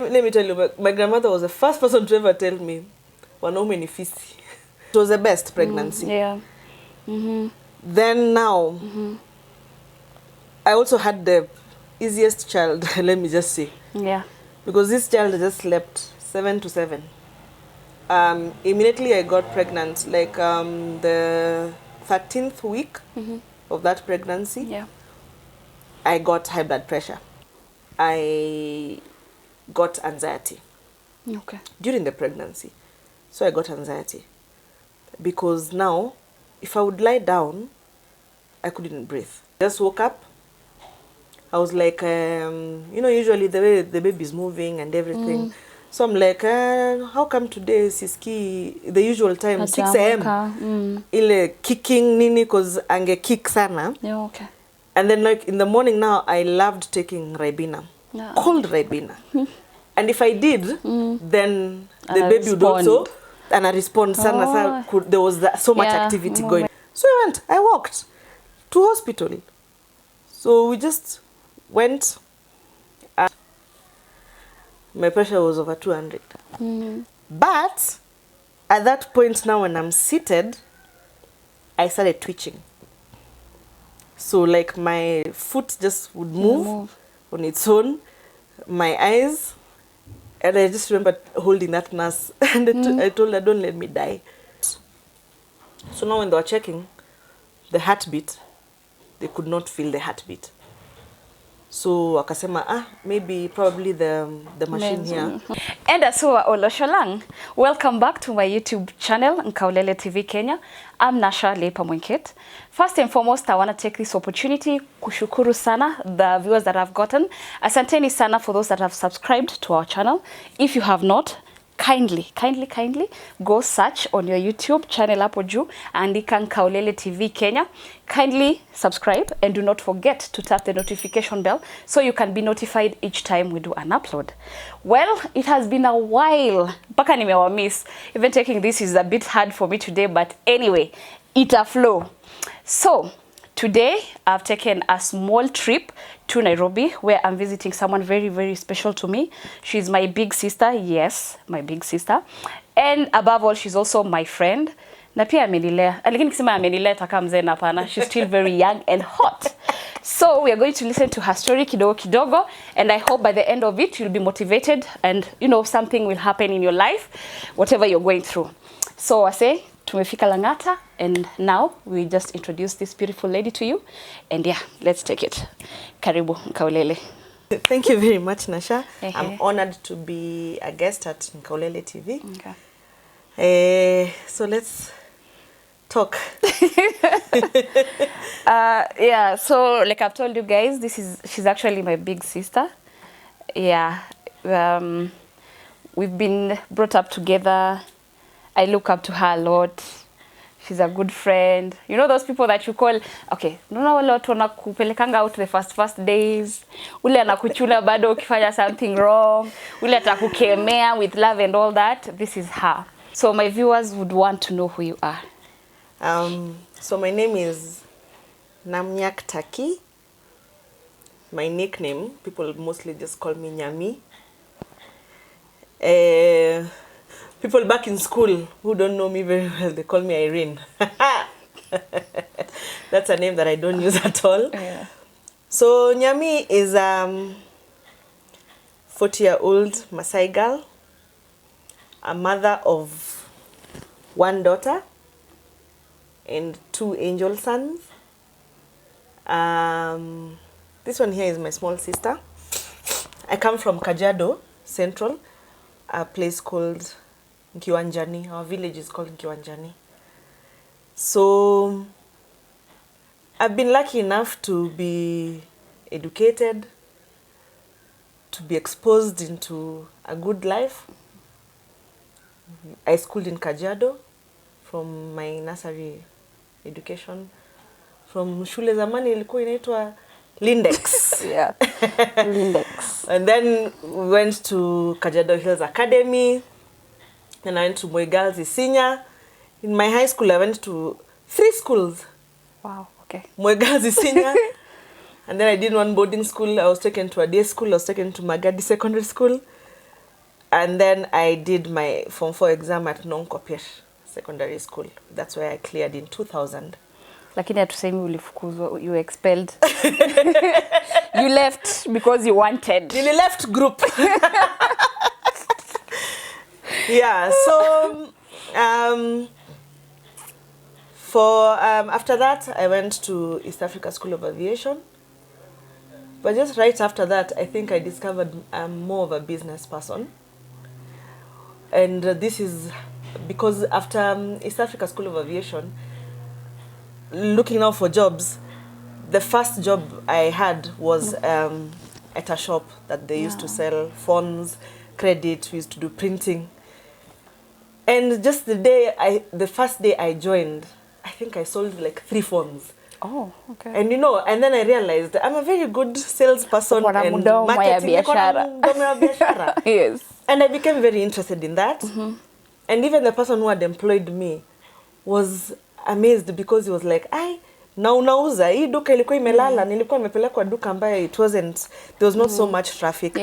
let me tell you, my grandmother was the first person to ever tell me, wanaume ni fisi. It was the best pregnancy. Yeah. Then now, I also had the easiest child, let me just say. Yeah. Because this child just slept 7 to 7. Immediately I got pregnant, like the 13th week of that pregnancy. Yeah. I got high blood pressure. I got anxiety. Okay. During the pregnancy. So I got anxiety. Because now, if I would lie down, I couldn't breathe. Just woke up. I was like, you know, usually the way the baby's moving and everything. So I'm like, how come today Siski, the usual time, 6 a.m. Ile kicking nini, cause ange kick sana. Yeah, okay. And then like in the morning now, I loved taking Ribena. Yeah. Cold Ribena. And if I did, then the And baby would also, respond. and I respond sana, there was so much activity going. So I walked to hospital. So we just went. My pressure was over 200. But at that point now when I'm seated, I started twitching. So like my foot just would move on its own, my eyes, and I just remember holding that nurse and I told her, don't let me die. So now when they were checking the heartbeat, they could not feel the heartbeat. So wakasema, probably the machine here. And Asua Olosholang, welcome back to my YouTube channel, Nkauleletv Kenya. I'm Nasha Lepa Mwenket. First and foremost, I want to take this opportunity kushukuru sana the viewers that I've gotten. Asanteni sana for those that have subscribed to our channel. If you have not, kindly go search on your YouTube channel hapo juu andika Nkauleletv Kenya. Kindly subscribe and do not forget to tap the notification bell so you can be notified each time we do an upload. Well, it has been a while. Mpaka nimewamiss. Even taking this is a bit hard for me today, but anyway, it a flow. So, today I've taken a small trip to Nairobi where I'm visiting someone very, very special to me. She's my big sister. Yes, my big sister. And above all, she's also my friend. Na pia amenilea. Lakini kisema amenilea taka mzee na hapana. She's still very young and hot. So we are going to listen to her story kidogo kidogo, and I hope by the end of it you'll be motivated and you know something will happen in your life, whatever you're going through. So I say tumefika Langata, and now we just introduce this beautiful lady to you, and yeah, let's take it. Karibu Nkaulele. Thank you very much, Nasha. I'm honored to be a guest at Nkauleletv. Okay. So let's talk. Yeah, so like I've told you guys, she's actually my big sister. Yeah. We've been brought up together. I look up to her a lot. She's a good friend. You know those people that you call, okay, unaona wale watu wanakupelekanga out the first days. Ule anakuchuna bado ukifanya something wrong. Ule atakukemea with love and all that. This is her. So my viewers would want to know who you are. So my name is Namnyak Taki. My nickname, people mostly just call me Nyami. People back in school who don't know me very well, they call me Irene. That's a name that I don't use at all. Yeah. So Nyami is 40-year-old Maasai girl, a mother of 1 daughter and 2 angel sons. This one here is my small sister. I come from Kajiado Central, a place called Nkiwanjani. Our village is called Nkiwanjani. So I've been lucky enough to be educated, to be exposed into a good life. I schooled in Kajiado from my nursery education. From shule zamani ilikuwa inaitwa Lindex. Yeah, Lindex. And then we went to Kajiado Hills Academy. And I went to Moi Girls Isinya. In my high school, I went to 3 schools. Wow, okay. Moi Girls Isinya. And then I did one boarding school. I was taken to a day school. I was taken to Magadi Secondary School. And then I did my Form 4 exam at Nkauleletv Secondary School. That's where I cleared in 2000. Lakini hatusemi ulifukuzwa, you expelled. You left because you wanted. Nili left group. Yeah, so after that I went to East Africa School of Aviation. But just right after that, I think I discovered I'm more of a business person. And this is because after East Africa School of Aviation, looking out for jobs, the first job I had was at a shop that they used to sell phones, credit, we used to do printing. And just the first day I joined, I think I sold like 3 phones. Oh, okay. And and then I realized I'm a very good salesperson and marketing. Yes. And I became very interested in that. And even the person who had employed me was amazed because he was like, na unauza hii duka ilikuwa imelala, nilikuwa nimepelekwa duka ambayo there was not so much traffic.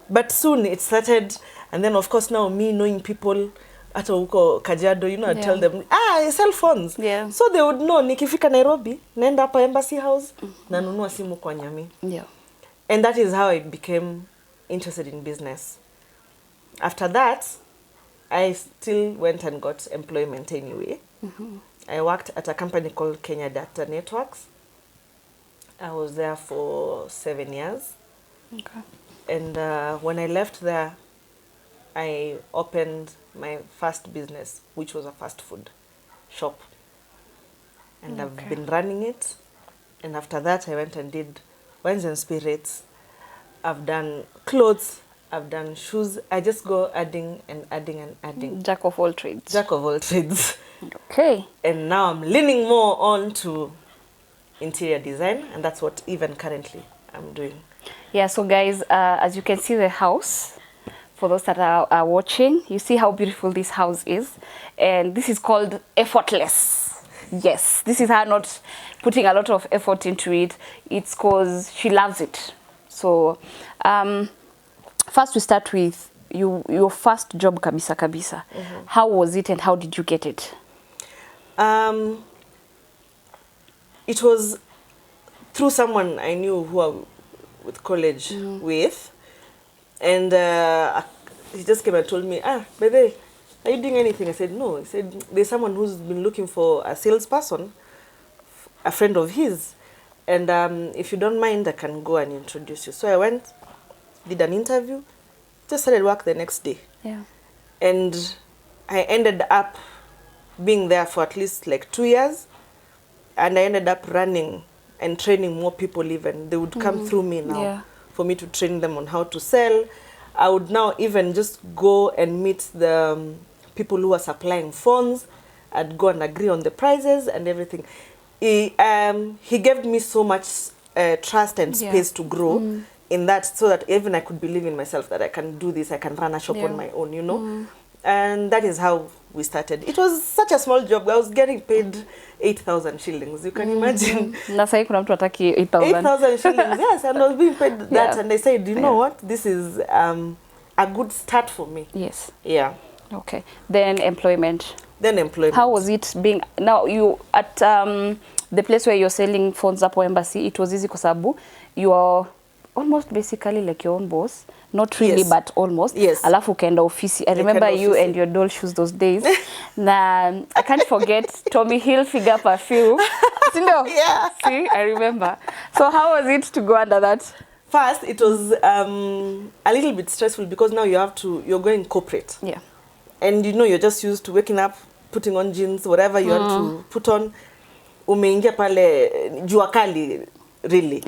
But soon it started, and then of course now me knowing people hata huko Kajiado, I tell them, I sell phones. So they would know, nikifika Nairobi, naenda hapa Embassy House, nanunua simu kwa Nyami. And that is how I became interested in business. After that, I still went and got employment anyway. I worked at a company called Kenya Data Networks. I was there for 7 years. Okay. And when I left there, I opened my first business, which was a fast food shop. And I've been running it. And after that, I went and did wines and spirits. I've done clothes. I've done shoes. I just go adding and adding and adding. Jack of all trades. Jack of all trades. Okay. And now I'm leaning more on to interior design. And that's what even currently I'm doing. Yeah, so guys, as you can see the house, for those that are watching, you see how beautiful this house is. And this is called effortless. Yes, this is her not putting a lot of effort into it. It's because she loves it. So, first we start with your first job, kabisa. How was it and how did you get it? It was through someone I knew who I with college with. And he just came and told me, by the way, are you doing anything? I said, no. He said, there's someone who's been looking for a salesperson, a friend of his. And if you don't mind, I can go and introduce you. So I went, did an interview, just started work the next day. And I ended up being there for at least like 2 years. And I ended up running and training more people even. They would come through me now. For me to train them on how to sell. I would now even just go and meet the people who are supplying phones. I'd go and agree on the prices and everything. He gave me so much trust and space to grow in that, so that even I could believe in myself that I can do this, I can run a shop on my own, And that is how we started. It was such a small job. I was getting paid 8,000 shillings. You can imagine. Na sasa kuna mtu ataki 8,000. 8,000 shillings, yes. And I was being paid that. And I said, you know what? This is a good start for me. Yes. Yeah. Okay. Then employment. How was it being, now you, at the place where you're selling phones up Embassy, it was easy kwa sababu you are almost basically like your own boss. Not really, but almost. Alafu ukaenda ofisi. I remember you and your doll shoes those days. Na I can't forget Tommy Hilfiger perfume. Yeah. See, I remember. So how was it to go under that? First, it was a little bit stressful because now you're going corporate. And you're just used to waking up, putting on jeans, whatever you want to put on. Umeingia pale jua kali, really.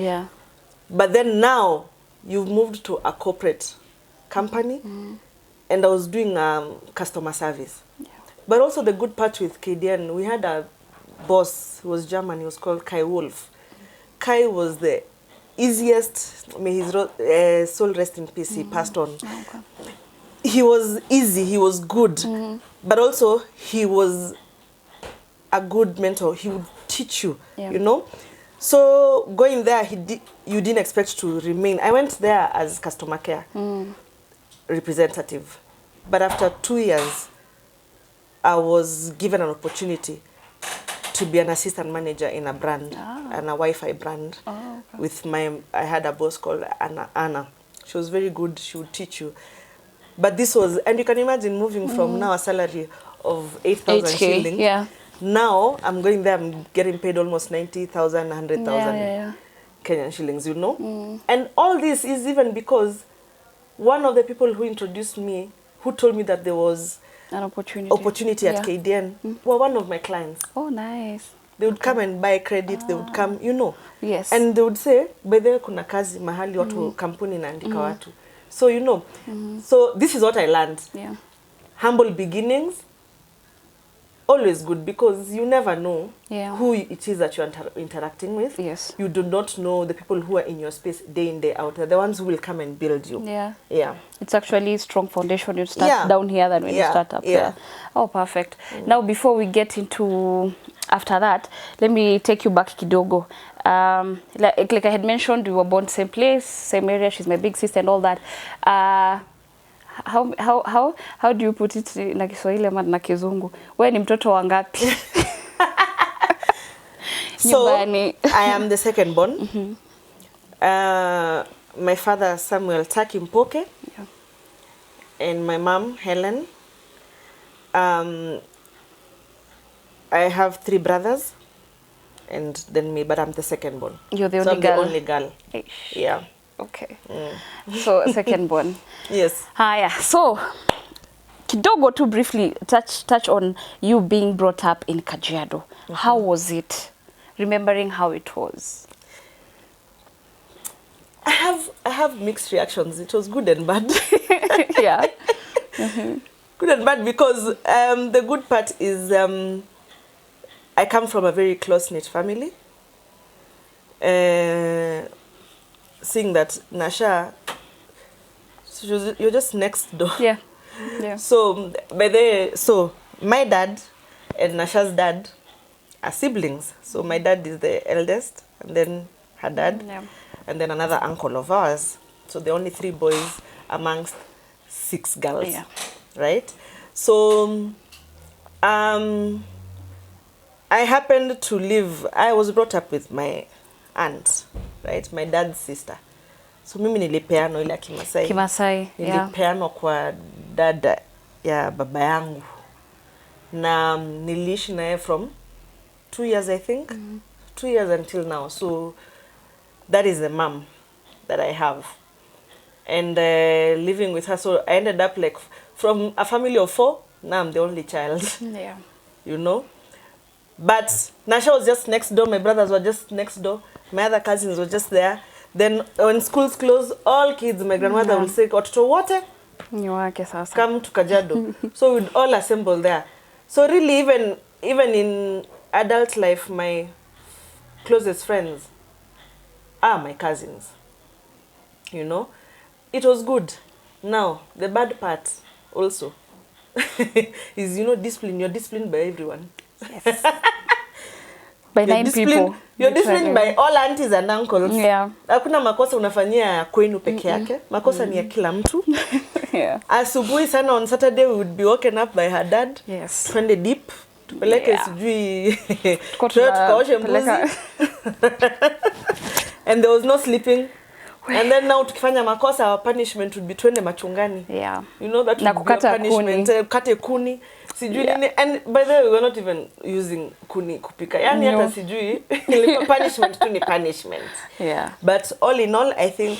But then now, you've moved to a corporate company, and I was doing customer service. But also the good part with KDN, we had a boss who was German, he was called Kai Wolf. Kai was the easiest, may his soul rest in peace, he passed on. He was easy, he was good, but also he was a good mentor. He would teach you, So going there, you didn't expect to remain. I went there as customer care representative. But after 2 years, I was given an opportunity to be an assistant manager in a brand, and a Wi-Fi brand. Oh, okay. With I had a boss called Anna. She was very good. She would teach you. But this was, and you can imagine moving from now a salary of 8,000 shillings. Yeah. Now I'm going there, I'm getting paid almost 90,000, 100,000 Kenyan shillings, you know. And all this is even because one of the people who introduced me, who told me that there was an opportunity at KDN, were one of my clients. Oh, nice. They would come and buy credit, they would come, you know. Yes. And they would say, by the way, kuna kazi mahali watu kampuni inaandika watu. So, you know, so this is what I learned. Yeah. Humble beginnings, always good, because you never know who it is that you're interacting with. Yes. You do not know the people who are in your space day in, day out. They're the ones who will come and build you. Yeah. Yeah. It's actually a strong foundation when you start down here than when you start up there. Oh, perfect. Now, before we get into after that, let me take you back kidogo. Like I had mentioned, we were born same place, same area. She's my big sister and all that. How do you put it na Kiswahili ama na Kizungu? Wewe ni mtoto wa ngapi? So, I am the second born. My father, Samuel Taki Mpoke, and my mom, Helen. I have 3 brothers, and then me, but I'm the second born. You're the so only girl? I'm the only girl. Eish. Yeah. Okay. So, second born. Yes. Yeah. So, kidogo to briefly touch on you being brought up in Kajiado. How was it? Remembering how it was. I have mixed reactions. It was good and bad. Yeah. Good and bad because the good part is I come from a very close-knit family. Seeing that Nasha, you're just next door. Yeah. Yeah. So my dad and Nasha's dad are siblings. So my dad is the eldest, and then her dad, and then another uncle of ours. So the only 3 boys amongst 6 girls. Yeah. Right? So I happened to live, I was brought up with my aunt, right? My dad's sister. So mimi nilipeano ile Kimasai. Kimasai, nilipeano kwa dada ya baba yangu. Na niliishi naye from 2 years, I think. 2 years until now. So that is the mom that I have. And living with her, so I ended up like from a family of 4, now I'm the only child. Yeah. You know? But Nasha was just next door, my brothers were just next door, my other cousins were just there. Then when schools close, all kids, my grandmother will say, watoto wote, come to Kajiado. So we'd all assemble there. So really, even in adult life, my closest friends are my cousins. You know? It was good. Now, the bad part also is, you know, discipline. You're disciplined by everyone. Yes. By 9 people. You're disciplined by all aunties and uncles. Yeah. Hakuna makosa unafanyia kwenu peke yake. Makosa ni ya kila mtu. Yeah. Asubuhi sana on Saturday we would be woken up by her dad. Yes. Twende deep. Tupeleke sijui. Tukaoshe mbuzi. And there was no sleeping. And then now tukifanya makosa, our punishment would be twende machungani. Yeah. You know that would be our punishment. Kate kuni. Sijui nini. And by the way, we were not even using kuni kupika. Yani hata sijui. Punishment tu ni punishment. Yeah. But all in all, I think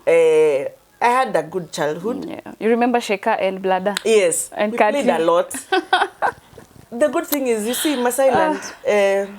I had a good childhood. Yeah. You remember Sheka and Blada? Yes. And we Kati. played a lot. The good thing is, you see, Masai land,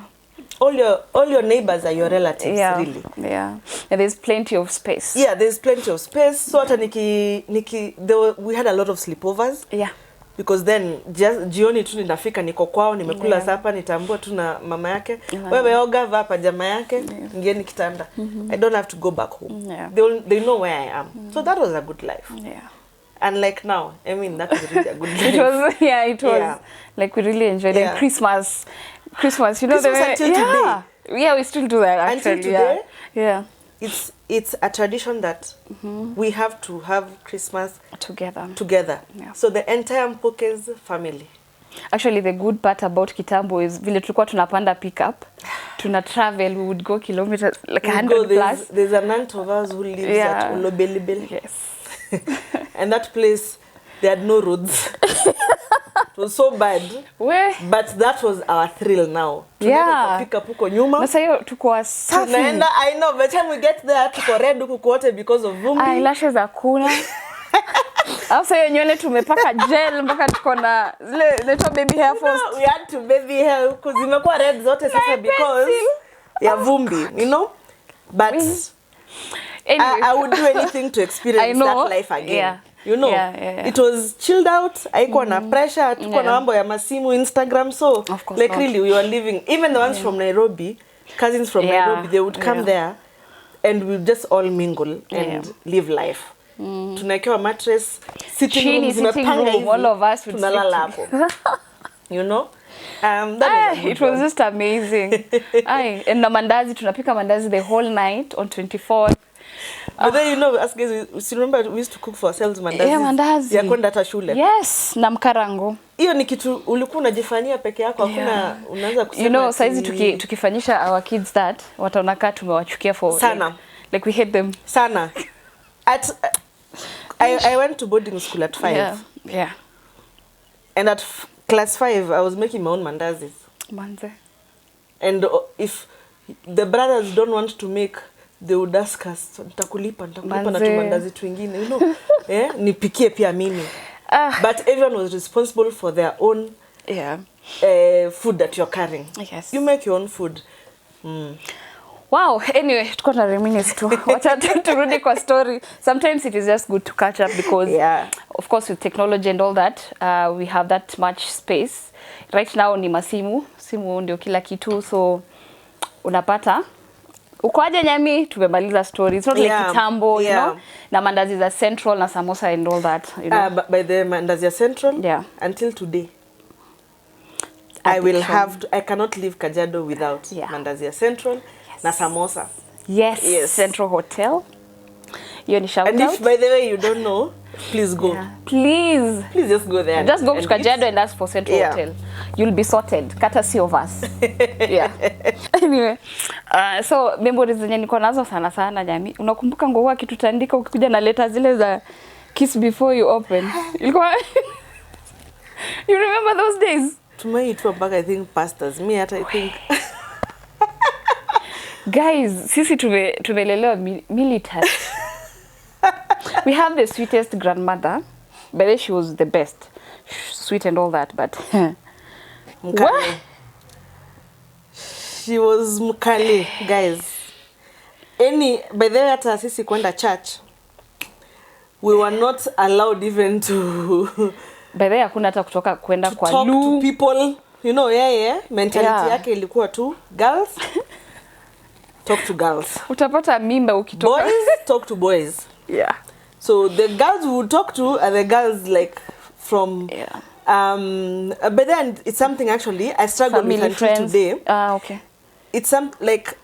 all your neighbors are your relatives, really. Yeah. And there's plenty of space. Yeah, there's plenty of space. So hata we had a lot of sleepovers. Yeah. Because then jioni tu ninafika niko kwao, nimekula sapa, nitaambua tu na mama yake. Wewe oga vaa pajama yake, ngeni kitanda. I don't have to go back home. Yeah. They know where I am. So that was a good life. Yeah. And like now, I mean, that was really a good life. It was. Like we really enjoyed it. Christmas, you know, Christmas until today. Yeah, we still do that actually. Until today? Yeah. it's a tradition that we have to have Christmas together. Yeah. So the entire Mpoke's family. Actually, the good part about Kitambo is vile tulikuwa tunapanda pickup, tuna travel, we would go kilometers, like 100 plus. There's an aunt of ours who lives at Olobelibel. Yes. And that place, they had no roads. It was so bad. But that was our thrill now. Yeah. Pick up huko nyuma. Na sasa tuko safi. Tunaenda, I know, by the time we get there, tuko red huko kote because of vumbi. Eyelashes hakuna. Sasa hiyo nywele tumepaka gel mpaka tuko na zile little baby hair first. No, we had to baby hair huko zimekuwa red zote sasa because ya vumbi, you know? But anyway, I would do anything to experience that life again. Yeah. You know, it was chilled out. Haikuwa na pressure, hatukuwa na mambo ya masimu, Instagram, so like really we were living. Even the ones from Nairobi, cousins from Nairobi, they would come there and we just all mingle and live life. Tunawekewa mattress, sitting room, all of us would tunalala hapo. You know? It was just amazing. And na mandazi, tunapika mandazi the whole night on 24th. But then, you know, as guys, we remember we used to cook for ourselves mandazi. Yeah, mandazi. Ya kwenda hata shule. Yes, na mkarango. Hiyo ni kitu ulikuwa unajifanyia peke yako, hakuna unaanza kusema. You know, saizi tukifanyisha our kids that, wataona kama tumewachukia for sana. Like we hate them. Sana. I went to boarding school at 5. Yeah. And at class 5, I was making my own mandazis. Manze. And if the brothers don't want to make, they would ask us, nitakulipa na tumandazi twingine, you know. Nipikie pia mimi. But everyone was responsible for their own food that you're carrying. Yes. You make your own food. Wow, anyway, tuko na reminisce tu. Wacha turudi kwa story. Sometimes it is just good to catch up because of course with technology and all that, we have that much space. Right now ni simu ndio kila kitu, so unapata ukoaje nyami, tumemaliza story. It's not like kitambo, you know, na mandazi za Central na samosa and all that, you know. By the mandazi ya Central, until today, I cannot leave Kajiado without mandazi ya Central na samosa. Yes, Central Hotel. Hiyo ni shout out. And if by the way you don't know, please go. Please just go there. Just go to Kajiado and ask for Central Hotel. You'll be sorted. Courtesy of us. Anyway, so memories zenye niko nazo sana jamii. Unakumbuka ngoa kitutandika ukikuja na letter zile za kiss before you open. Ilikuwa You remember those days? Tumeitwa mpaka I think pastors. Me hata I think guys, sisi tumelelewa military. We have the sweetest grandmother. By the way, she was the best. Sweet and all that, but what? She was mkali, guys. By the way, hata sisi kwenda church, we were not allowed even to by the way, hakuna hata kutoka kwenda kwa talk to people, you know, mentality yake ilikuwa tu girls talk to girls. Utapata mimba ukitoka. Boys talk to boys. Yeah. So the girls we would talk to are the girls like from but then it's something actually I struggle with until today. Okay. It's like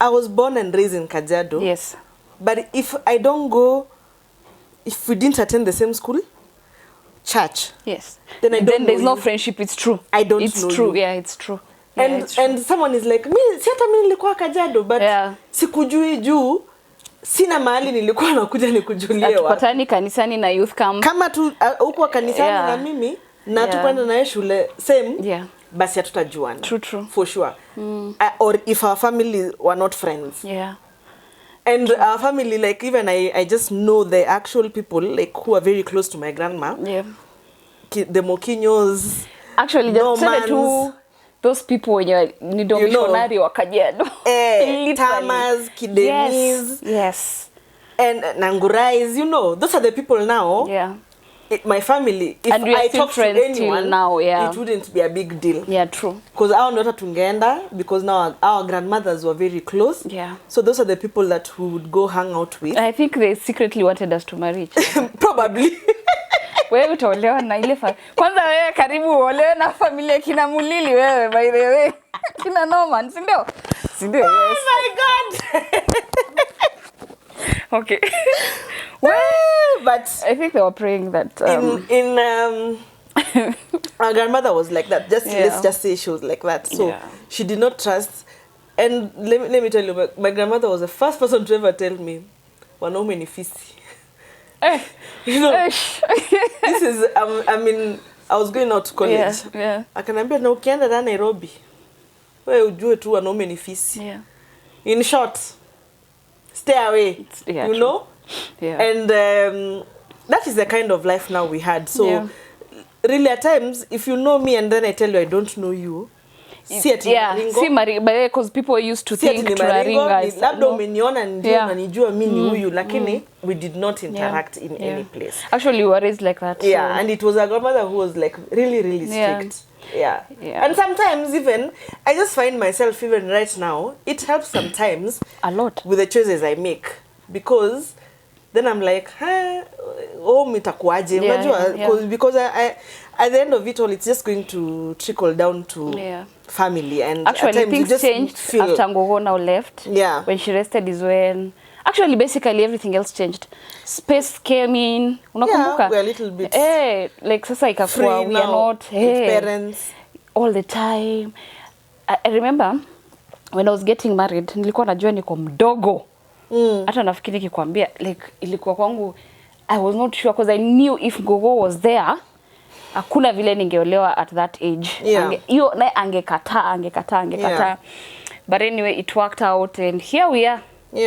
I was born and raised in Kajiado. Yes. But if we didn't attend the same school, church. Yes. Then there's no friendship. It's true. I don't know. It's true. Yeah, it's true. And someone is like, si hata mimi nilikuwa Kajiado, but sikujui juu sina mahali nilikuwa nakuja nikujulie wa. Patani kanisani na youth camp. Kama tu huko kanisani na mimi na tukwenda na shule same. Basi hatutajuana. True. For sure. Or if our family were not friends. Yeah. And our family, like even I just know the actual people like who are very close to my grandma. Yeah. The Mokinyos. Actually, just two those people when you're missionary wa Kajiado. Tamas, Kidenis. Yes. And Nangurais, you know, those are the people now. Yeah. My family, if I talk to anyone now, it wouldn't be a big deal. Yeah, true. Because our not tungeenda, because now our grandmothers were very close. Yeah. So those are the people that we would go hang out with. I think they secretly wanted us to marry each other. Probably. Wewe utaolewa na ile kwanza wewe karibu uolewe na familia kina Mulili wewe by the way. Kina Norman, si ndio? Oh my god. Okay. But I think they were praying that our grandmother was like that. Yeah. Let's just say she was like that. So Yeah. she did not trust. And let me tell you, my grandmother was the first person to ever tell me, wanaume ni fisi. You know, this is, I mean, I was going out to college. Yeah. Akaniambia na ukienda na Nairobi, wewe ujue tu wanaume ni fisi. Yeah. In short, stay away. Yeah, you true. know? Yeah. And that is the kind of life now we had. So Yeah. really at times, if you know me and then I tell you I don't know you, si ati maringo. Si maringo, because people used to think tunaringa. Labda umeniona ndio unanijua mimi ni huyu, lakini we did not interact in any place. Actually, we were raised like that. Yeah, so. and it was a grandmother who was like really strict. Yeah. And sometimes even, I just find myself even right now, it helps sometimes a lot with the choices I make. Because then I'm like, mitakuaje? Because I at the end of it all, it's just going to trickle down to family. And actually, at times things you just changed after Ngogo now left. Yeah. When she rested is when... Actually, basically, everything else changed. Space came in. Unakumbuka? Yeah, we're a little bit like sasa ikakuwa, we are not parents all the time. I remember when I was getting married, nilikuwa najua niko mdogo. Hata nafikiri nikikwambia, like ilikuwa kwangu, I was not sure because I knew if Gogo was there, hakuna vile ningeolewa at that age. Hiyo naye angekataa. But anyway, it worked out and here we are. Ni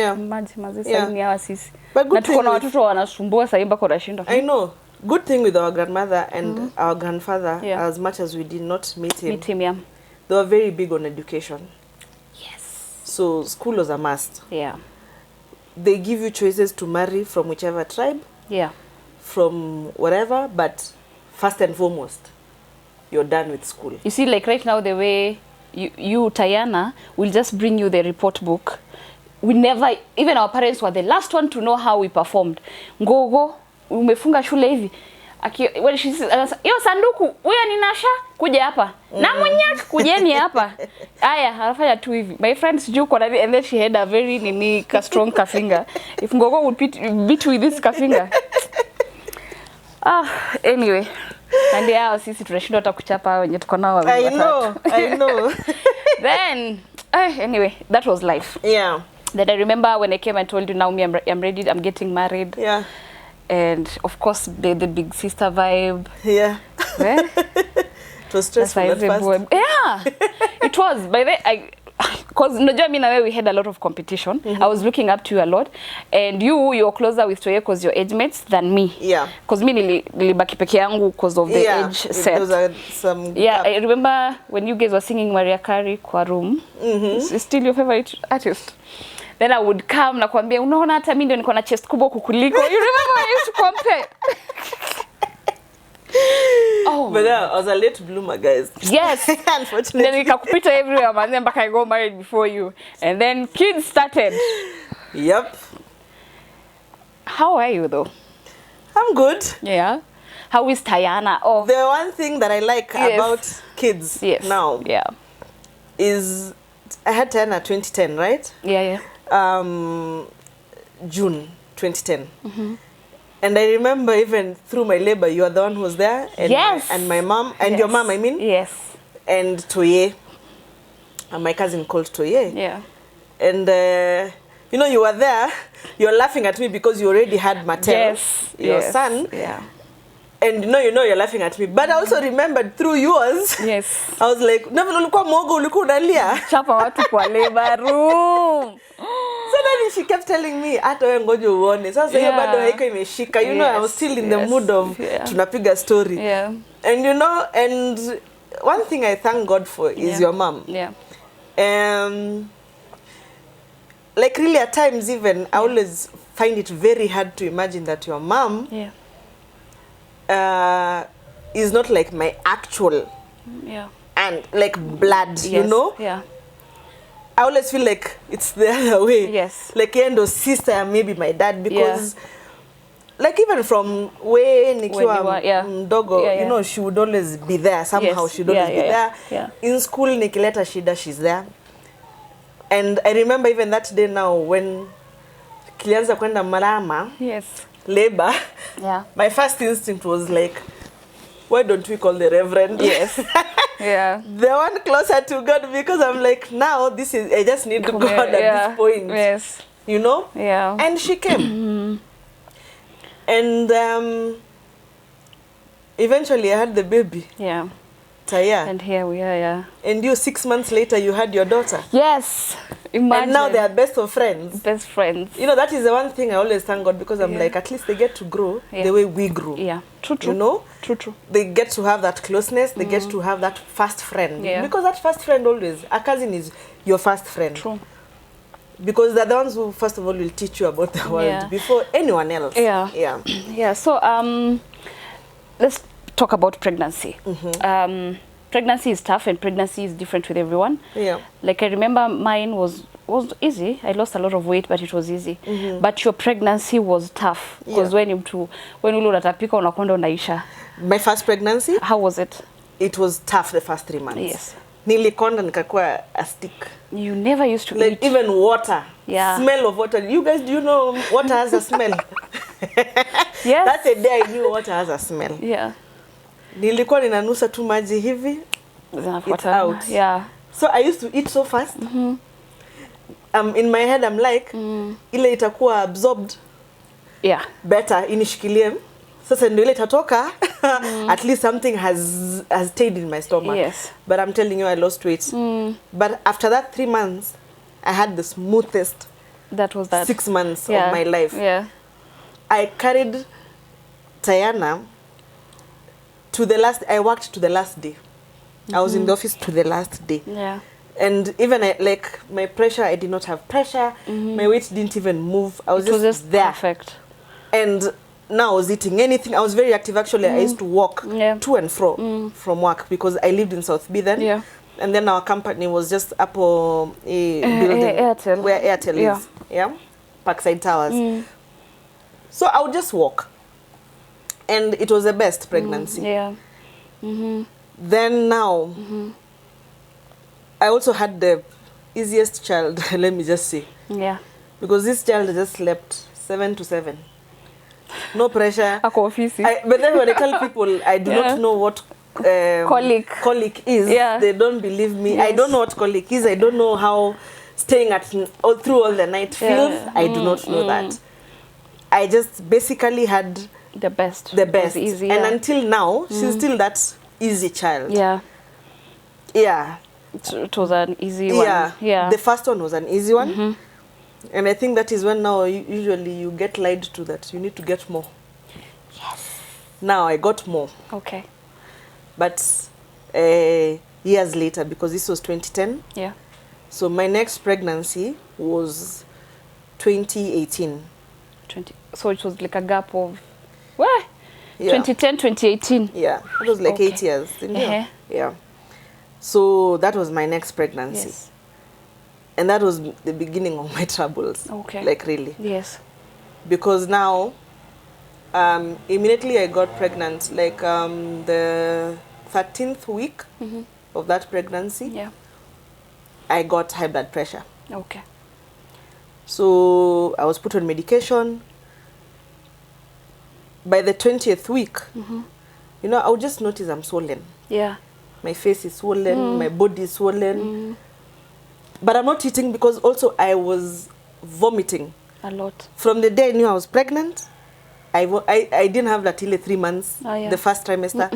hawa sisi. Na tuko na watoto wanasumbua sasa hivi bako nashinda. I know. Good thing with our grandmother and our grandfather, as much as we did not meet him, they were very big on education. Yes. So school was a must. Yeah. They give you choices to marry from whichever tribe. Yeah. From whatever, but first and foremost, you're done with school. You see, like right now, the way you Tayana, will just bring you the report book. We never, even our parents were the last one to know how we performed. Ngogo, umefunga shule hivi. When she says, yo sanduku, uya ni Nasha, kuja hapa. Na mwenyak, kujeni hapa. Aya, anafanya tu hivi. My friend sijui kwa nani, and then she had a very strong finger. If Ngogo would beat with this finger. Anyway. Nandi hao sisi tunashindwa hata kuchapa wenye tuko nao wawili watatu. I know. Then, anyway, that was life. Yeah. Then I remember when I came and told you, Naomi, I'm ready, I'm getting married. Yeah. And of course, the big sister vibe. Yeah. It was stressful at first. Yeah, it was. By the way, because unajua mimi na wewe we had a lot of competition. I was looking up to you a lot. And you're closer with Toye because you're age mates than me. Yeah. Because me nilibaki peke yangu because of the age set. Those are some I remember when you guys were singing Mariah Carey kwa room. It's still your favorite artist. Then I would come na kuambia unaona hata mimi ndio niko na chest kubwa kukuliko. You remember I used to compare? But I was a late bloomer, guys. Yes. Unfortunately. Then nikakupita everywhere man, then back I go married before you. And then kids started. Yep. How are you though? I'm good. Yeah. How is Tayana? The one thing that I like about kids now is I had Tayana 2010, right? Yeah. June 2010. And I remember even through my labor, you are the one who was there. And and my mom, and your mom, I mean. Yes. And Toye. And my cousin called Toye. Yeah. And, you were there. You're laughing at me because you already had Mattel, your son. Yeah. And you're laughing at me. But I also remembered through yours. Yes. I was like, never ulikuwa mogo, ulikuwa unalia. Chapa watu kwa labor room. So then she kept telling me, hata wewe ngoja uone. Sasa hiyo bado haiko imeshika. I was still in the mood of tunapiga story. Yeah. And and one thing I thank God for is your mom. Yeah. Like really at times even, I always find it very hard to imagine that your mom is not like my actual and like blood, you know? Yeah. I always feel like it's the other way. Yes. Like Endo's sister and maybe my dad, because like even from when nikiwa mdogo, she would always be there somehow. She would always be there. Yeah. In school, nikileta shida, she's there. And I remember even that day now when kilianza kwenda mrama, Yes. labor, Yeah. my first instinct was like, why don't we call the reverend? Yes. Yeah. The one closer to God, because I'm like, now this is, I just need God at this point. Yes. You know? Yeah. And she came. And eventually I had the baby. Yeah. Taya. And here we are, yeah. And you 6 months later you had your daughter. Yes. Imagine. And now they are best of friends. Best friends. You know, that is the one thing I always thank God, because I'm like, at least they get to grow the way we grew. Yeah. True. You know? True. They get to have that closeness, they get to have that first friend. Yeah. Because that first friend always, a cousin is your first friend. True. Because they're the ones who, first of all, will teach you about the world before anyone else. Yeah. Yeah. Yeah. So let's talk about pregnancy. Pregnancy is tough, and pregnancy is different with everyone. Yeah. Like I remember mine was easy. I lost a lot of weight, but it was easy. But your pregnancy was tough, because when ule unatapika unakwenda unaisha. My first pregnancy, How was it? it was tough the first 3 months. Yes. Nilikonda nikakuwa a stick. You never used to Like eat. even water. Yeah. Smell of water. You guys, do you know water has a smell? Yes. That's the day I knew water has a smell. Yeah. Nilikuwa ninanusa tu maji hivi. It's out. Yeah. So I used to eat so fast. In my head I'm like, ile itakuwa absorbed Yeah. better inishikilie. Sasa ndio ile itatoka, at least something has stayed in my stomach. Yes. But I'm telling you, I lost weight. But after that 3 months, I had the smoothest That was that. 6 months of my life. Yeah. I carried Tayana to the last, I worked to the last day. I was in the office to the last day. Yeah. And even like my pressure, I did not have pressure. My weight didn't even move. I was It was just just there. perfect. And now I was eating anything. I was very active actually. I used to walk to and fro from work, because I lived in South B then. Yeah. And then our company was just up a building Airtel. where Airtel Yeah. is. Yeah. Parkside Towers. So I would just walk. And it was the best pregnancy. Yeah. Then now, I also had the easiest child, let me just say. Yeah. Because this child just slept 7 to 7. No pressure. Ako ofisi. But then when I tell people I do not know what colic is, they don't believe me. Yes. I don't know what colic is. I don't know how staying at through all the night feels. I do not know that. I just basically had The best. the It was best. easy, And yeah. until now, she's still that easy child. Yeah. Yeah. It was an easy one. Yeah. Yeah. The first one was an easy one. And I think that is when now usually you get lied to that you need to get more. Yes. Now I got more. Okay. But years later, because this was 2010. Yeah. So my next pregnancy was 2018. 20. So it was like a gap of where? Yeah. 2010, 2018. Yeah. It was like Okay. 8 years. Uh-huh. Yeah. So that was my next pregnancy. Yes. And that was the beginning of my troubles. Okay. Like really. Yes. Because now, immediately I got pregnant, like the 13th week of that pregnancy, Yeah. I got high blood pressure. Okay. So I was put on medication. By the 20th week, you know, I would just notice I'm swollen. Yeah. My face is swollen, my body is swollen. But I'm not eating because also I was vomiting. A lot. From the day I knew I was pregnant, I didn't have that till 3 months, the first trimester.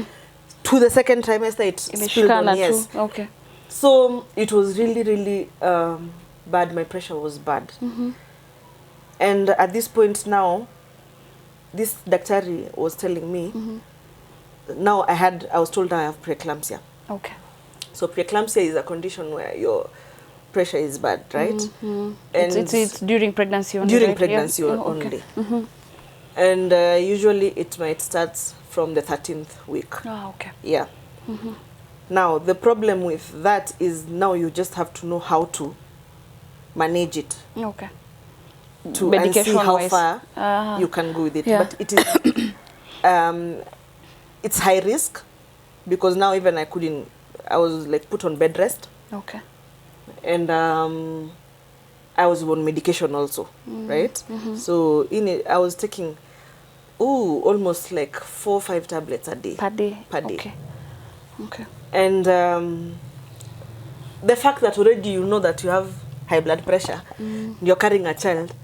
To the second trimester, it spilled on, yes. Okay. So it was really, really bad. My pressure was bad. And at this point now, this daktari was telling me, now I was told I have preeclampsia. Okay. So preeclampsia is a condition where your pressure is bad, right? And And it's during pregnancy only. during right? pregnancy Yeah. only. Okay. And usually it might start from the 13th week. Ah, okay. Yeah. Now, the problem with that is now you just have to know how to manage it Okay. and see Medication how wise. far you can go with it. Yeah. But it is, it's high risk because now even I was like put on bed rest. Okay. And I was on medication also, right? So in it, I was taking almost like 4 or 5 tablets a day. Per day. Per day. Okay. Okay. And the fact that already you know that you have high blood pressure, you're carrying a child,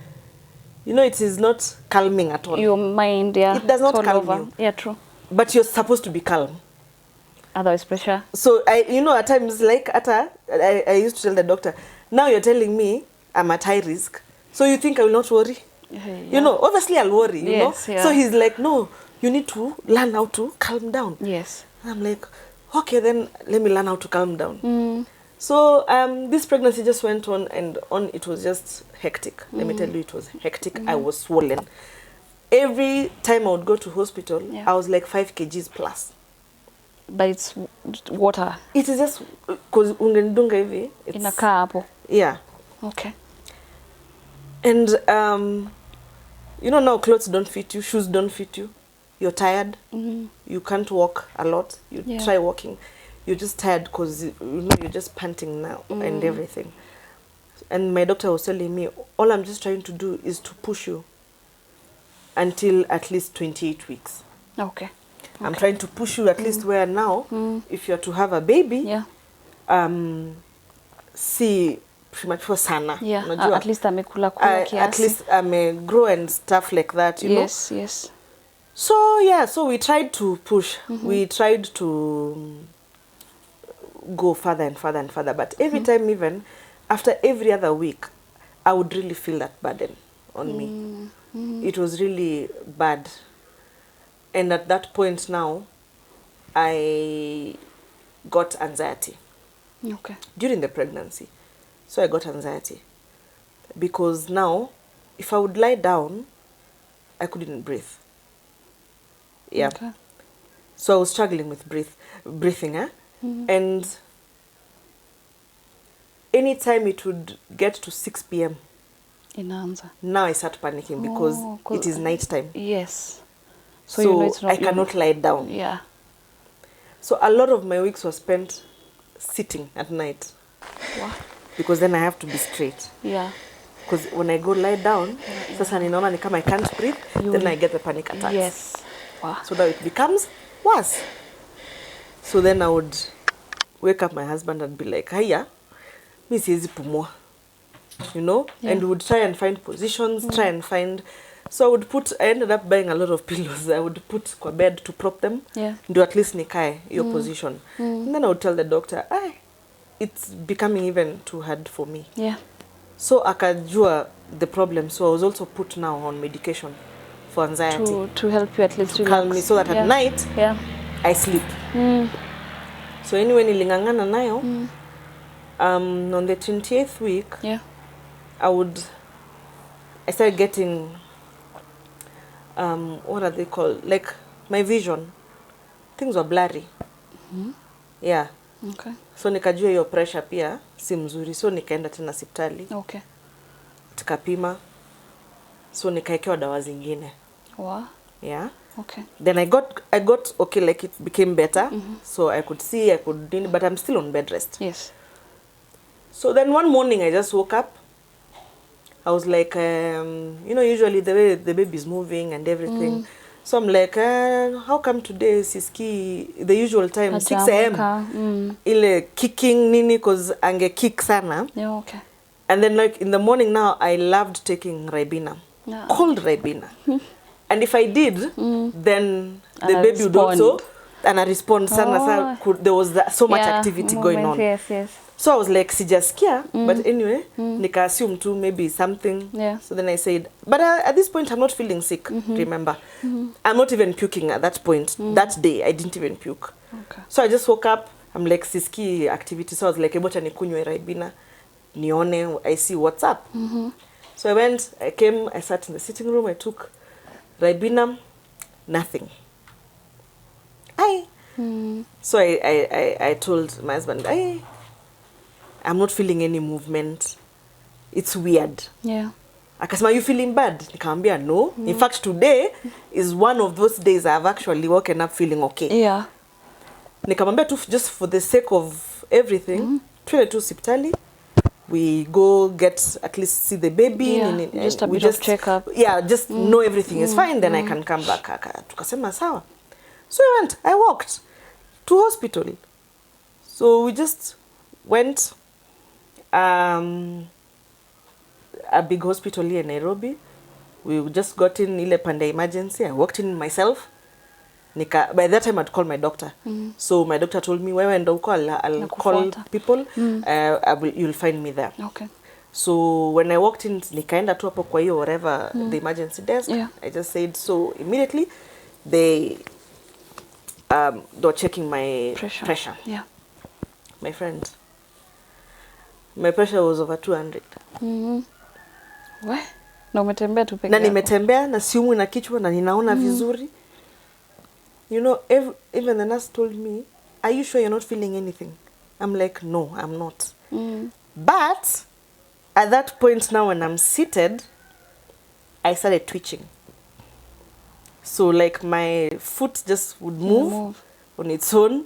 you know, it is not calming at all. Your mind, yeah. It does not all calm over. you. Yeah, true. But you're supposed to be calm. Otherwise pressure. So at times, like I used to tell the doctor, now you're telling me I'm at high risk, so you think I will not worry? Yeah. You know, obviously I'll worry, you know. Yeah. So he's like, no, you need to learn how to calm down. Yes. And I'm like, okay, then let me learn how to calm down. So this pregnancy just went on and on. It was just hectic. Let me tell you, it was hectic. I was swollen. Every time I would go to hospital, I was like 5 kgs plus. But it's water. It is just because ungenidunga hivi. Inakaa hapo. Yeah. Okay. And you know, now clothes don't fit you, shoes don't fit you. You're tired. You can't walk a lot. You try walking. You're just tired because you know you're just panting now and everything. And my doctor was telling me, all I'm just trying to do is to push you until at least 28 weeks. Okay. I'm trying to push you at least where now, if you're to have a baby, see premature sana. Yeah, Unajua? at least amekula kula kiasi. At least I may grow and stuff like that, you know. Yes. So yeah, so we tried to push. We tried to go further and further and further, but every time, even after every other week, I would really feel that burden on me. It was really bad. And at that point now, I got anxiety. Okay. During the pregnancy. So I got anxiety. Because now, if I would lie down, I couldn't breathe. Yeah. Okay. So I was struggling with breathing. And anytime it would get to 6 p.m. Inaanza. Now I start panicking because it is night time. Yes. So you know it's not, I cannot lie down. Yeah. So a lot of my weeks were spent sitting at night. Wow. Because then I have to be straight. Yeah. Because when I go lie down, sasa ninaona ni kama I can't breathe, then I get the panic attacks. Yes. Wow. So that it becomes worse. So then I would wake up my husband and be like, "Haya, mi siwezi pumua." You know? Yeah. And we would try and find positions, try and find. So I ended up buying a lot of pillows. I would put kwa bed to prop them. Yeah. Do at least nikae your position. And then I would tell the doctor, it's becoming even too hard for me. Yeah. So akajua the problem. So I was also put now on medication for anxiety. To help you at least to calm me so that at night I sleep. So anyway, nilingangana nayo. On the 28th week, I started getting what are they called? Like my vision. Things were blurry. Yeah. Okay. So nikajua hiyo pressure pia si mzuri. So nikaenda tena hospitali. Okay. Tukapima. So nikaekewa dawa zingine. Wow. Yeah. Okay. Then I got okay, like it became better. So I could see, but I'm still on bed rest. Yes. So then one morning I just woke up. I was like, you know, usually the way the baby's moving and everything. So I'm like, how come today siski the usual time 6 a.m. Ile kicking nini because ange kick sana. Yeah, okay. And then like in the morning now I loved taking Ribena. Yeah. Cold Ribena. And if I did, then the And baby would also respond sana. There was so much activity going on. Yes. So I was like, sijasikia, but anyway, nika assume too maybe something. Yeah. So then I said, but at this point I'm not feeling sick, remember. I'm not even puking at that point. That day, I didn't even puke. Okay. So I just woke up, I'm like, siski activity. So I was like, ebocha nikunywe Ribena, nione, I see what's up. So I went, I came, I sat in the sitting room, I took Ribena, nothing. So I told my husband, I'm not feeling any movement. It's weird. Yeah. Akasema, you feeling bad? Nikamwambia, no. In fact, today is one of those days I've actually woken up feeling okay. Yeah. Nikamwambia, just for the sake of everything, twende tu hospitali, we go get at least see the baby. Yeah, just a bit of checkup. Yeah, just know everything is fine, then I can come back. Tukasema sawa. So I went, I walked to hospital. So we just went a big hospital here in Nairobi. We just got in ile pande emergency. I walked in myself. By that time I'd call my doctor. So my doctor told me, wewe ndo uko, I'll call people. You'll find me there. Okay. So when I walked in, nikaenda tu hapo kwa hiyo whatever the emergency desk. Yeah. I just said, so immediately they were checking my pressure. Yeah. My friend, my pressure was over 200. We? Na umetembea tu peke na yako? nimetembea na siumwi na kichwa na ninaona vizuri. You know, even the nurse told me, are you sure you're not feeling anything? I'm like, no, I'm not. But at that point now when I'm seated, I started twitching. So like my foot just would move on its own,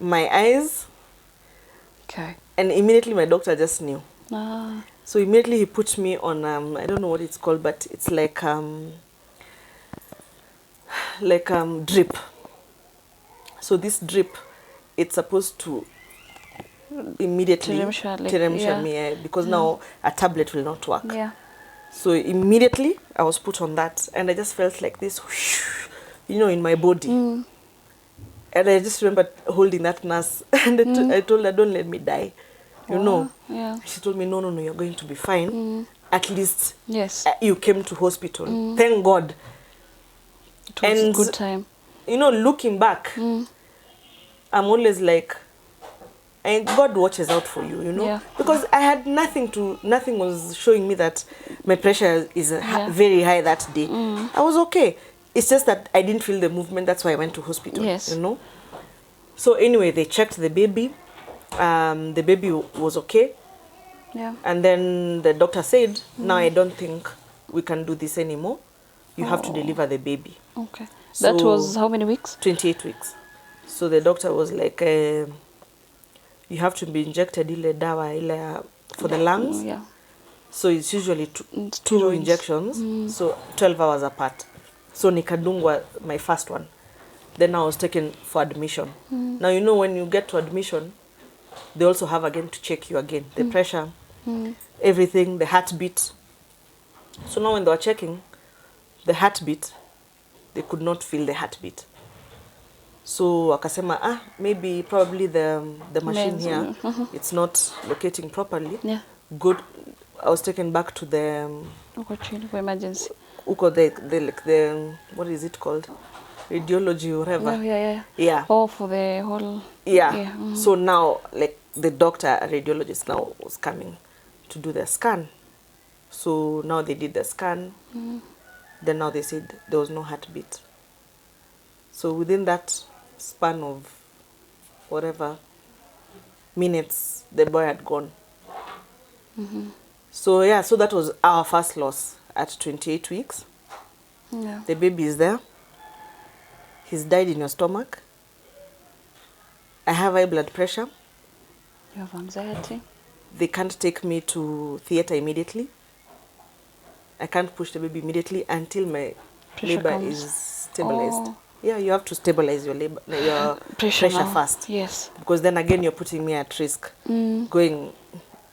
my eyes. Okay. And immediately my doctor just knew. Ah. So immediately he put me on, I don't know what it's called, but it's like drip. So this drip, it's supposed to immediately teremsha me, because now a tablet will not work. Yeah. So immediately I was put on that, and I just felt like this, whoosh, you know, in my body. And I just remember holding that nurse, and I told her, don't let me die. You know. Yeah. She told me, no, you're going to be fine. At least you came to hospital. Thank God. It was a good time. You know, looking back, I'm always like, and God watches out for you, you know. Yeah. Because I had nothing was showing me that my pressure is very high that day. I was okay. It's just that I didn't feel the movement. That's why I went to hospital, you know. So anyway, they checked the baby. The baby was okay. Yeah. And then the doctor said, now I don't think we can do this anymore. You have to deliver the baby. Okay. So that was how many weeks? 28 weeks. So the doctor was like, you have to be injected ile dawa for the lungs. Yeah. So it's usually two injections. So 12 hours apart. So nikadungwa my first one. Then I was taken for admission. Now, you know, when you get to admission, they also have again to check you again. The pressure, everything, the heartbeat. So now when they were checking the heartbeat, they could not feel the heartbeat. So wakasema, probably the machine here, it's not locating properly. Yeah. Good. I was taken back to the for emergency. The what is it called? Radiology or whatever. Oh, yeah. Oh, for the whole. Yeah. So now, like, the doctor, a radiologist now was coming to do the scan. So now they did the scan. Then now they said there was no heartbeat. So within that span of whatever minutes, the boy had gone. So yeah, so that was our first loss at 28 weeks. Yeah. The baby is there. He's died in your stomach. I have high blood pressure. You have anxiety. They can't take me to theater immediately. I can't push the baby immediately until my labor is stabilized. Oh. Yeah, you have to stabilize your labor, your pressure first. Yes. Because then again, you're putting me at risk. Going,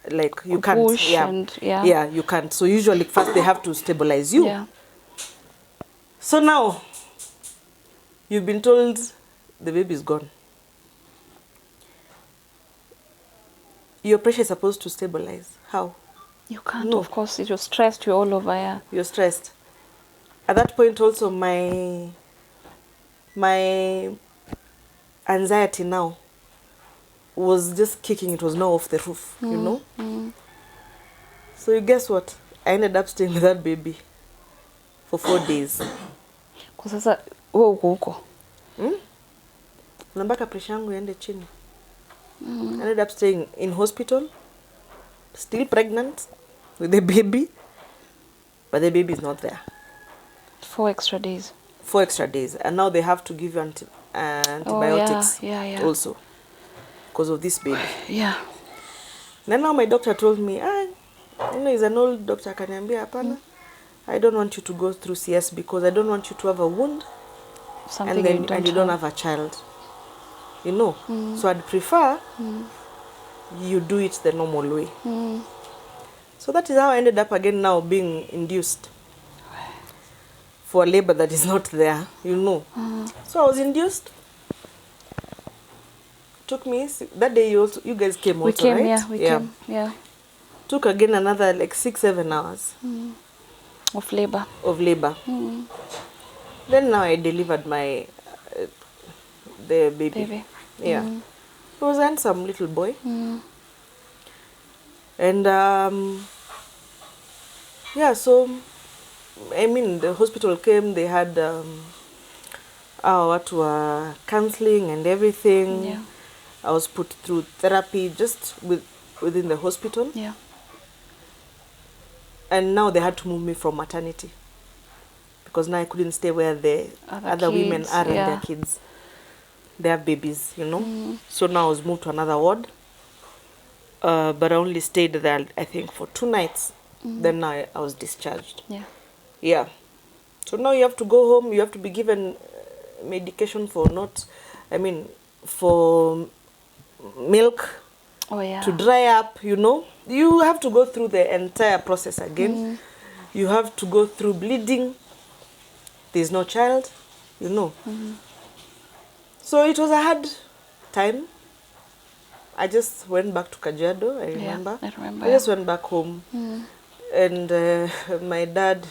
like, you can't. Push yeah, you can't. So usually first they have to stabilize you. Yeah. So now, you've been told the baby is gone. Your pressure is supposed to stabilize. How? You can't, of course. You're stressed. You're all over, yeah. You're stressed. At that point also, my anxiety now was just kicking. It was now off the roof, you know? So you guess what? I ended up staying with that baby for 4 days. Kwa sasa, wewe uko huko. Nambaka pressure yangu iende chini. I ended up staying in hospital, still pregnant with the baby, but the baby is not there. 4 extra days. 4 extra days. And now they have to give you antibiotics yeah. also because of this baby. Yeah. Then now my doctor told me, he's an old doctor, akaniambia hapana. I don't want you to go through CS because I don't want you to have a wound Something and you don't have a child. You know? So I'd prefer you do it the normal way. So that is how I ended up again now being induced for labor that is not there, you know. So I was induced. Took me, that day you guys came also, came, right? yeah, we came, yeah. Took again another like 6-7 hours. Of labor. Then now I delivered my the baby. Yeah. He was a handsome little boy. And yeah, so I mean the hospital came, they had what were counseling and everything. Yeah. I was put through therapy just within the hospital. Yeah. And now they had to move me from maternity because now I couldn't stay where the other women are and their kids. They have babies, you know. So now I was moved to another ward. But I only stayed there, I think, for 2 nights. Then now I was discharged. Yeah. Yeah. So now you have to go home. You have to be given medication for for milk. Oh, yeah. To dry up, you know. You have to go through the entire process again. You have to go through bleeding. There's no child, you know. So it was a hard time. I just went back to Kajiado, I remember. Yeah, I remember. I just went back home. And my dad,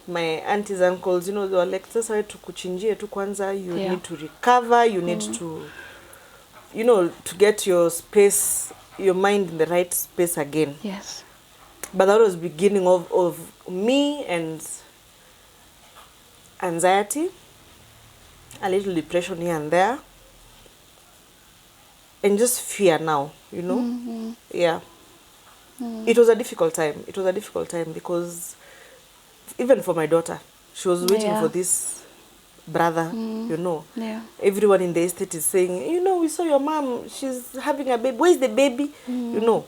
my aunties, uncles, you know, they were like, sasa tukuchinjie tu kwanza, you need to recover, you need to, you know, to get your space, your mind in the right space again. Yes. But that was beginning of me and anxiety, a little depression here and there, and just fear now, you know. Yeah. It was a difficult time. It was a difficult time because even for my daughter, she was waiting for this brother, you know. Yeah. Everyone in the estate is saying, you know, we saw your mom, she's having a baby. Where's the baby? You know.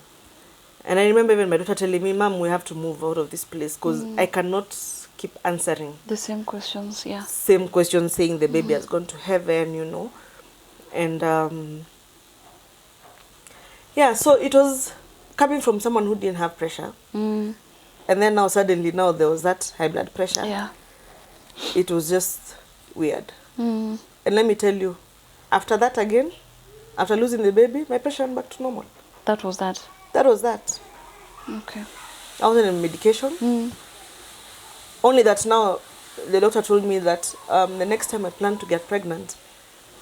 And I remember even my daughter telling me, Mom, we have to move out of this place because I cannot keep answering the same questions, yeah. Same questions, saying the baby has gone to heaven, you know. And yeah, so it was coming from someone who didn't have pressure. And then now suddenly now there was that high blood pressure. Yeah. It was just weird. And let me tell you, after that again, after losing the baby, my pressure went back to normal. That was that? That was that. Okay. I wasn't on medication. Only that now the doctor told me that the next time I plan to get pregnant,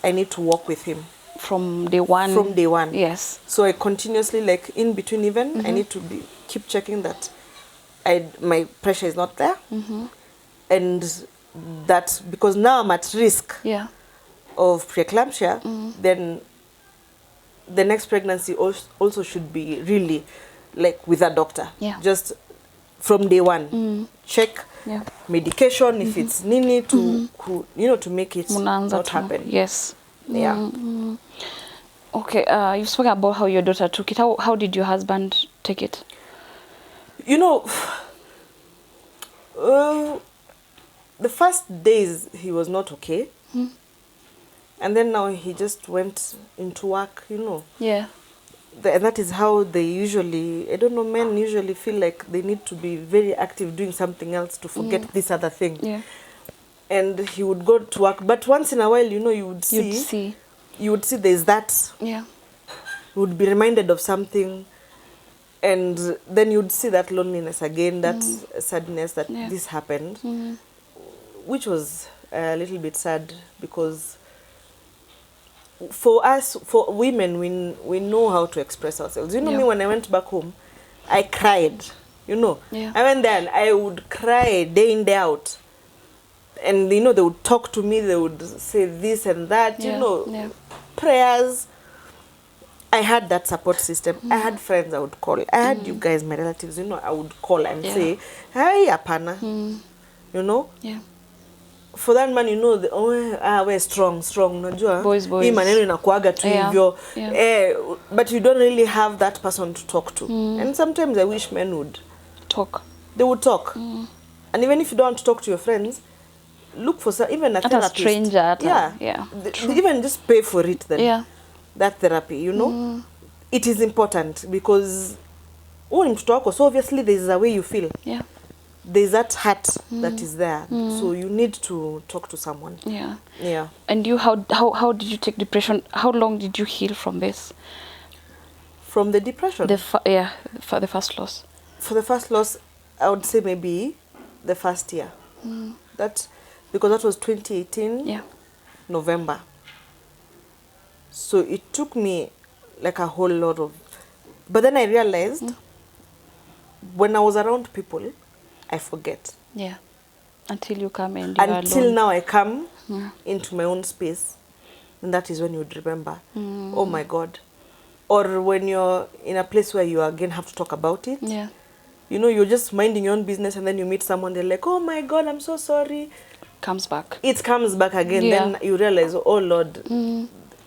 I need to walk with him. From day one? From day one. Yes. So I continuously, like in between even, I need to keep checking that my pressure is not there. And that because now I'm at risk of preeclampsia, then the next pregnancy also should be really like with a doctor. Just from day one. Check medication if it's nini to you know, to make it not happen. Yes. Yeah. Okay, you've spoken about how your daughter took it. How did your husband take it? You know, the first days he was not okay. And then now he just went into work, you know. Yeah. And that is how they usually, I don't know, men usually feel like they need to be very active doing something else to forget this other thing. Yeah. And he would go to work. But once in a while, you know, you would see there's that. Yeah. You would be reminded of something. And then you'd see that loneliness again, that sadness that this happened. Which was a little bit sad because for us, for women, we know how to express ourselves. You know me, when I went back home, I cried, you know. I went there and I would cry day in, day out. And, you know, they would talk to me, they would say this and that, you know, prayers. I had that support system. I had friends I would call. I had you guys, my relatives, you know, I would call and say, hi, apana, you know. for that man, you know, we're strong, unajua. Boys. Hii maneno inakuaga tu hivyo. But you don't really have that person to talk to. And sometimes I wish men would talk. They would talk. And even if you don't want to talk to your friends, look for even a therapist. A stranger. Even just pay for it then. Yeah. That therapy, you know. It is important because so obviously there's a way you feel. Yeah. There's that heart that is there. So you need to talk to someone. Yeah. Yeah. And you, how did you take depression? How long did you heal from this? From the depression? For the first loss. For the first loss, I would say maybe the first year. Because that was 2018 November. So it took me like a whole lot of... But then I realized when I was around people, I forget. Yeah. Until you come and you're Until alone. now I come into my own space. And that is when you would remember. Oh my God. Or when you're in a place where you again have to talk about it. Yeah. You know, you're just minding your own business and then you meet someone, they're like, oh my God, I'm so sorry. Comes back. It comes back again. Yeah. Then you realize, oh Lord,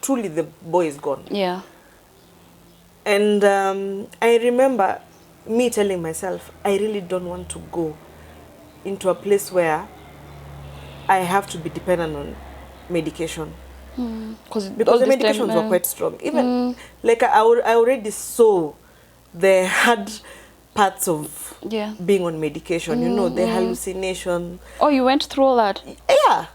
truly the boy is gone. Yeah. And I remember me telling myself, I really don't want to go into a place where I have to be dependent on medication. Because the medications were quite strong. Even like I already saw the hard parts of being on medication, you know, the hallucination. Oh, you went through all that? Yeah.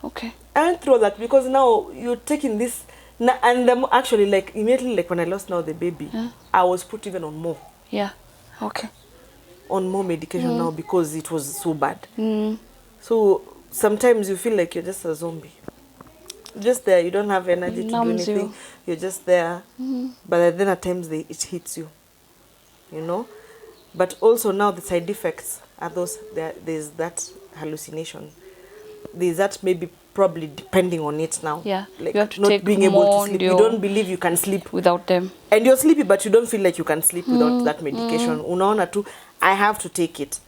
Okay. I went through all that because now you're taking this, and actually, like, immediately, like, when I lost now the baby, I was put even on more. Yeah. Okay. On more medication now because it was so bad. So sometimes you feel like you're just a zombie. Just there, you don't have energy to do anything. You're just there. But then at times it hits you. You know? But also now the side effects are those, there's that hallucination. There's that maybe probably depending on it now. Yeah. Like you have to not take being able to sleep. You don't believe you can sleep without them. And you're sleepy, but you don't feel like you can sleep without that medication. Unaona tu, I have to take it.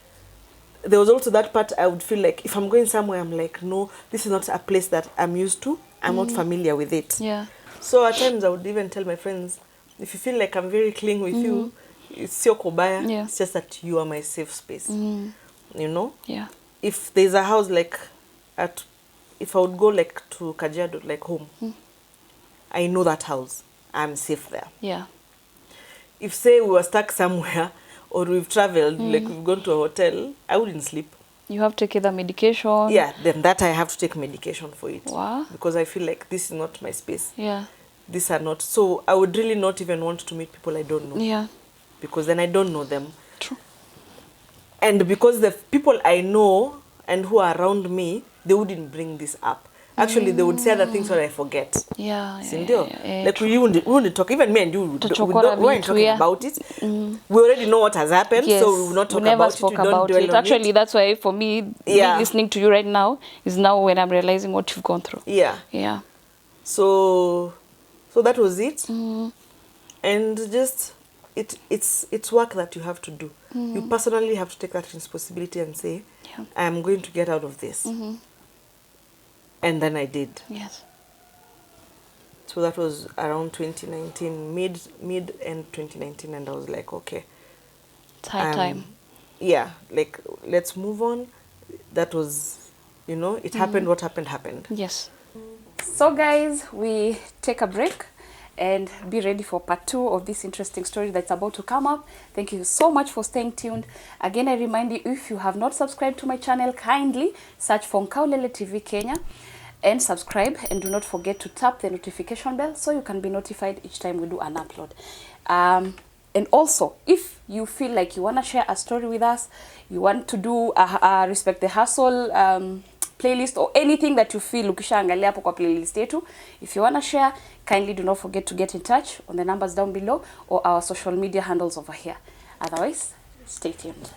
There was also that part I would feel like if I'm going somewhere, I'm like, no, this is not a place that I'm used to. I'm not familiar with it. Yeah. So at times I would even tell my friends, if you feel like I'm very clean with you, it's your kobaya. Yeah. It's just that you are my safe space. You know? Yeah. If there's a house like if I would go like to Kajiado, like home, I know that house. I'm safe there. Yeah. If say we were stuck somewhere or we've traveled, like we've gone to a hotel, I wouldn't sleep. You have to take either medication. Yeah, then that I have to take medication for it. Wow. Because I feel like this is not my space. Yeah. These are not. So I would really not even want to meet people I don't know. Yeah. Because then I don't know them. True. And because the people I know and who are around me, they wouldn't bring this up. Actually, they would say other things that I forget. Yeah. Like we wouldn't talk. Even me and you weren't talking about it. We already know what has happened, so we will not talk about it. We don't dwell on Actually, it. that's why for me, me listening to you right now is now when I'm realizing what you've gone through. Yeah. Yeah. So that was it. And just it's work that you have to do. You personally have to take that responsibility and say, I am going to get out of this. And then I did. Yes. So that was around 2019, mid end 2019, and I was like, okay, it's high time. Yeah, like let's move on. That was, you know, it happened. What happened. Yes. So guys, we take a break and be ready for part 2 of this interesting story that's about to come up. Thank you so much for staying tuned. Again, I remind you, if you have not subscribed to my channel, kindly search for Nkauleletv Kenya and subscribe, and do not forget to tap the notification bell so you can be notified each time we do an upload. And also, if you feel like you want to share a story with us, you want to do a Respect the Hustle playlist or anything that you feel ukishaangalia hapo kwa playlist yetu, if you want to share, kindly do not forget to get in touch on the numbers down below or our social media handles over here. Otherwise, stay tuned.